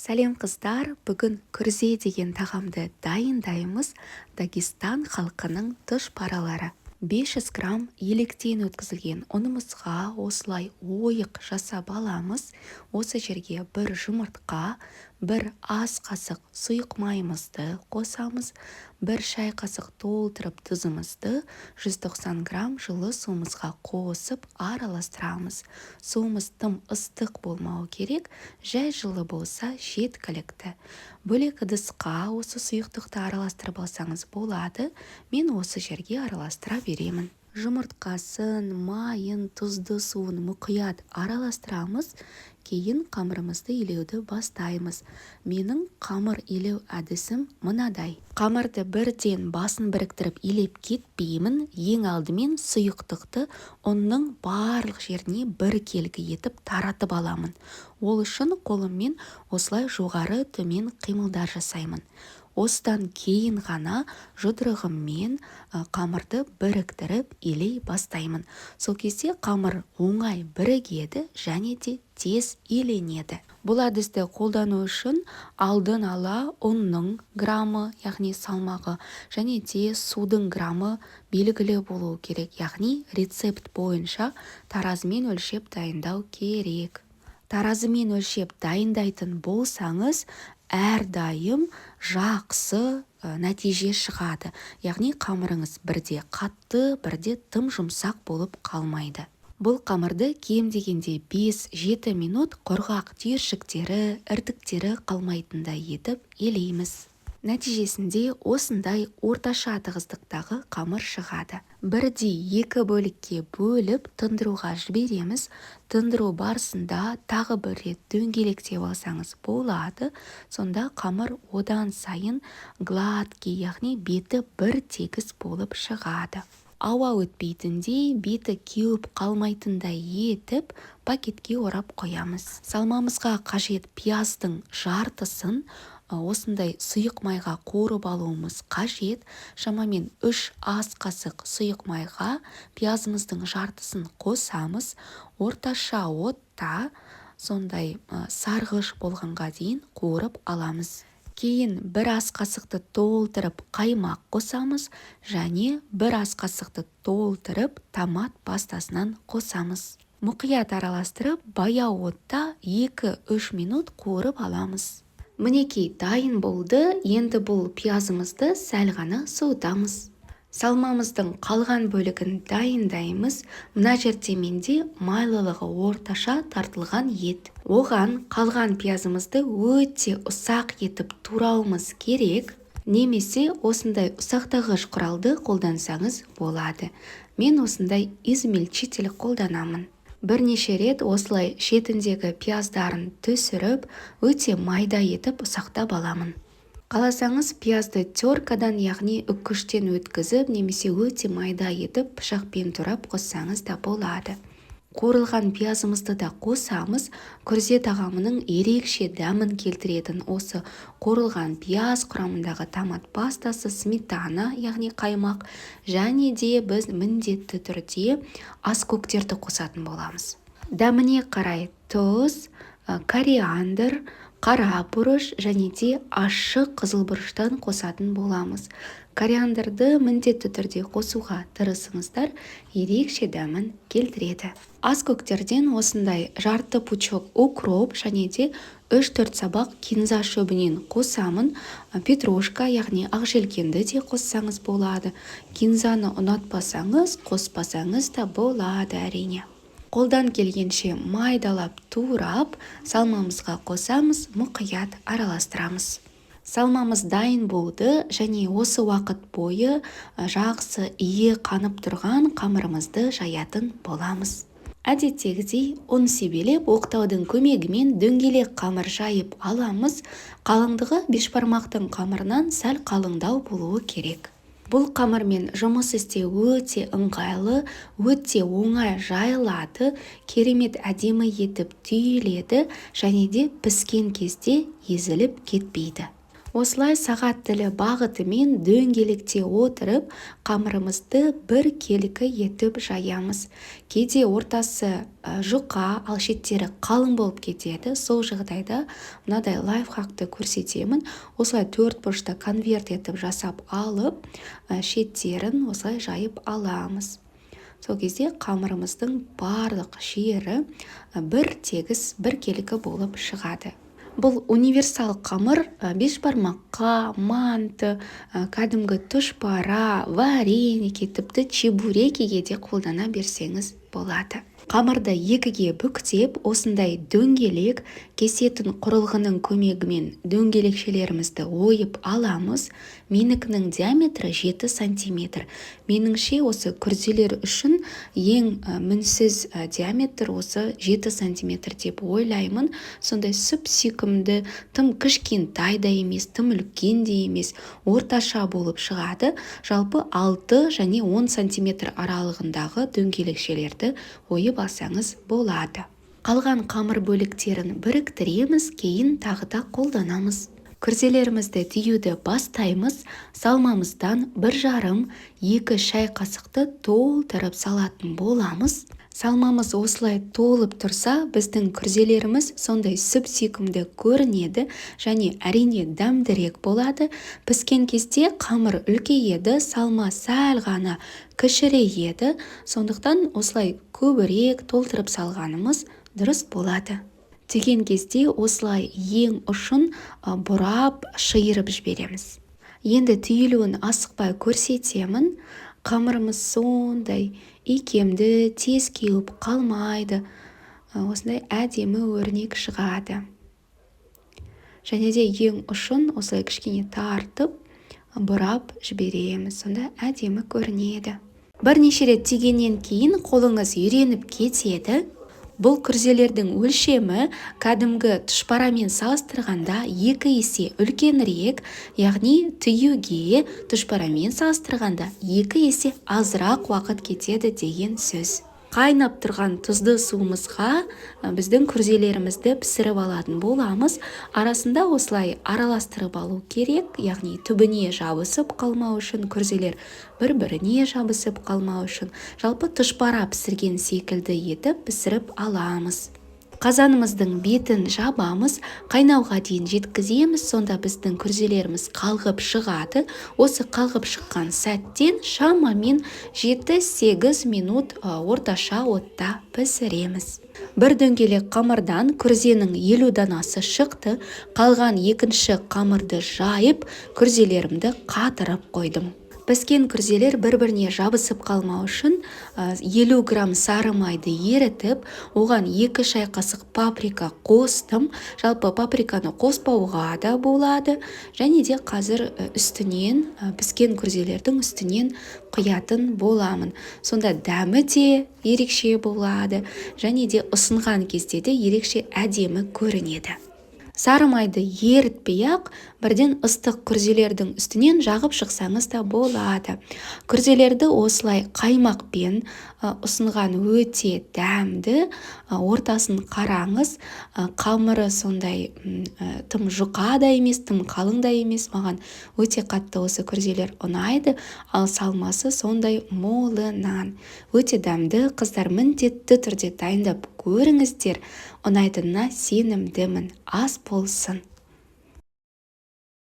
Сәлем қыздар, бүгін күрзе деген тағамды дайындаймыз. Дагестан халқының тұшпаралары. 500 грамм електен өткізілген ұнымызға осылай ойық жасап аламыз. Осы жерге бір жұмыртқа, бір ас қасық сұйық майымызды қосамыз. Бір шай қасық толтырып тұзымызды 190 грамм жылы суымызға қосып араластырамыз. Суымыз тым ыстық болмауы керек, жай жылы болса жеткілікті. Бөлек ыдысқа осы сұйықтықты араластырып алсаңыз болады. Мен осы жерге араластыра беремін. Жұмыртқасын, майын, тұзды суын мұқият араластырамыз. Кейін қамырымызды илеуді бастаймыз. Менің қамыр илеу әдісім мынадай. Қамырды бірден басын біріктіріп илеп кетпеймін. Ең алдымен сұйықтықты ұнның барлық жеріне біркелкі етіп таратып аламын. Ол үшін қолыммен осылай жоғары төмен қимылдар жасаймын. Осыдан кейін ғана жұдырығыммен қамырды біріктіріп илей бастаймын. Сол кезде қамыр оңай бірігеді және де тез иленеді. Бұл әдісті қолдану үшін алдын ала ұнның граммы, яғни салмағы, және де судың граммы белгілі болуы керек, яғни рецепт бойынша таразымен өлшеп дайындау керек. Таразымен өлшеп дайындайтын болсаңыз, әрдайым жақсы нәтиже шығады. Яғни қамырыңыз бірде қатты, бірде тым жұмсақ болып қалмайды. Бұл қамырды кем дегенде 5-7 минут құрғақ түйіршіктері, іртіктері қалмайтындай етіп илейміз. Нәтижесінде осындай орташа тығыздықтағы қамыр шығады. Бірде 2 бөлікке бөліп тындыруға жібереміз. Тындыру барысында тағы бір рет дөңгелектеп алсаңыз болады. Сонда қамыр одан сайын гладкий, яғни беті бір тегіс болып шығады. Ауа өтпейтіндей, беті кеуіп қалмайтындай етіп пакетке орап қоямыз. Салмамызға қажет пияздың жартысын осындай сұйық майға қуырып алуымыз қажет. Шамамен 3 ас қасық сұйық майға пиязымыздың жартысын қосамыз. Орташа отта сондай сарғыш болғанға дейін қуырып аламыз. Кейін бір ас қасықты толтырып қаймақ қосамыз және бір ас қасықты толтырып томат пастасынан қосамыз. Мұқият араластырып, баяу отта 2-3 минут қуырып аламыз. Мінекей дайын болды. Енді бұл пиязымызды сәл ғана суытамыз. Салмамыздың қалған бөлігін дайындаймыз. Мына жерде менде майлылығы орташа тартылған ет. Оған қалған пиязымызды өте ұсақ етіп турауымыз керек. Немесе осындай ұсақтағыш құралды қолдансаңыз болады. Мен осындай измельчитель қолданамын. Бірнеше рет осылай шетіндегі пияздарын түсіріп, өте майда етіп ұсақтап аламын. Қаласаңыз пиязды теркадан, яғни үккіштен өткізіп, немесе өте майда етіп пышақпен турап қоссаңыз да болады. Қуырылған пиязымызды да қосамыз. Күрзе тағамының ерекше дәмін келтіретін осы қуырылған пияз, құрамындағы томат пастасы, сметана, яғни қаймақ, және де біз міндетті түрде аскөктерді қосатын боламыз. Дәміне қарай тұз, кориандр, қара бұрыш және де ащы қызыл бұрыштан қосатын боламыз. Кориандрды міндетті түрде қосуға тырысыңыздар, ерекше дәмін келтіреді. Аскөктерден осындай жарты пучок укроп және де 3-4 сабақ кинза шөбінен қосамын. Петрушка, яғни ақжелкенді де қоссаңыз болады. Кинзаны ұнатпасаңыз, қоспасаңыз да болады әрине. Қолдан келгенше майдалап турап, салмамызға қосамыз, мұқият араластырамыз. Салмамыз дайын болды және осы уақыт бойы жақсы ие қанып тұрған қамырымызды жаятын боламыз. Әдеттегідей ұн себелеп оқтаудың көмегімен дөңгелек қамыр жайып аламыз. Қалыңдығы бешбармақтың қамырынан сәл қалыңдау болуы керек. Бұл қамырмен жұмыс істеу өте ыңғайлы, өте оңай жайылады, керемет әдемі етіп түйіледі және де піскен кезде езіліп кетпейді. Осылай сағат тілі бағытымен дөңгелекте отырып, қамырымызды бір келкі етіп жаямыз. Кейде ортасы жұқа, ал шеттері қалың болып кетеді. Сол жағдайда мынадай лайфхакты көрсетемін. Осылай төрт бұрышты конверт етіп жасап алып, шеттерін осылай жайып аламыз. Сол кезде қамырымыздың барлық жері бір тегіс, бір келкі болып шығады. Бұл универсал қамыр бешбармаққа, манты, кәдімгі тұшпара, вареники, тіпті чебурекиге де қолдана берсеңіз болады. Қамырды екіге бүктеп, осындай дөңгелек кесетін құрылғының көмегімен дөңгелекшелерімізді ойып аламыз. Менікінің диаметрі 7 сантиметр. Меніңше осы күрделер үшін ең мінсіз диаметр осы 7 сантиметр деп ойлаймын. Сондай сүп-сүйкімді, тым кішкентай да емес, тым үлкен де емес, орташа болып шығады. Жалпы 6 және 10 сантиметр аралығындағы дөңгелекшелерді ойып алсаңыз болады. Қалған қамыр бөліктерін біріктіреміз, кейін тағы да қолданамыз. Күрделерімізді түйуді бастаймыз. Салмамыздан 1,5-2 шай қасықты толтырып салатын боламыз. Салмамыз осылай толып тұрса, біздің күрделеріміз сондай сүп-сүйкімді көрінеді және әрине дәмдірек болады. Піскен кезде қамыр үлкейеді, салма сәл ғана кішірейеді. Сондықтан осылай көбірек толтырып салғанымыз дұрыс болады. Деген кезде осылай ең ұшын бұрап шиырып жібереміз. Енді түйілуін асықпай көрсетемін. Қамырымыз сондай икемді, тез кеуіп қалмайды. Осындай әдемі өрнек шығады. Және де ең ұшын осылай кішкене тартып, бұрап жібереміз. Сонда әдемі көрінеді. Бірнеше рет түйгеннен кейін қолыңыз үйреніп кетеді. Бұл күрделердің өлшемі кәдімгі тұшпарамен салыстырғанда 2 есе үлкенірек, яғни түйуге тұшпарамен салыстырғанда 2 есе азырақ уақыт кетеді деген сөз. Қайнап тұрған тұзды суымызға біздің күрделерімізді пісіріп алатын боламыз. Арасында осылай араластырып алу керек, яғни түбіне жабысып қалмау үшін, күрделер бір-біріне жабысып қалмау үшін. Жалпы тұшпара пісірген секілді етіп пісіріп аламыз. Қазанымыздың бетін жабамыз, қайнауға дейін жеткіземіз, сонда біздің күрделеріміз қалғып шығады. Осы қалғып шыққан сәттен шамамен 7-8 минут орташа отта пісіреміз. Бір дөңгелек қамырдан күрзенің 50 данасы шықты. Қалған екінші қамырды жайып, күрделерімді қатырып қойдым. Піскен күрделер бір-біріне жабысып қалмау үшін 50 грамм сары майды ерітіп, оған 2 шай қасық паприка қостым. Жалпы паприканы қоспауға да болады. Және де қазір үстінен, піскен күрделердің үстінен құятын боламын. Сонда дәмі де ерекше болады. Және де ұсынған кезде де ерекше әдемі көрінеді. Сары майды ерітпей-ақ бірден ыстық күрделердің үстінен жағып шықсаңыз да болады. Күрделерді осылай қаймақпен ұсынған өте дәмді. Ортасын қараңыз, қамыры сондай тым жұқа да емес, тым қалың да емес. Маған өте қатты осы күрделер ұнайды, ал салмасы сондай молынан. Өте дәмді, қыздар міндетті түрде дайындап көріңіздер. Ұнайтынына сенімдімін. Ас болсын.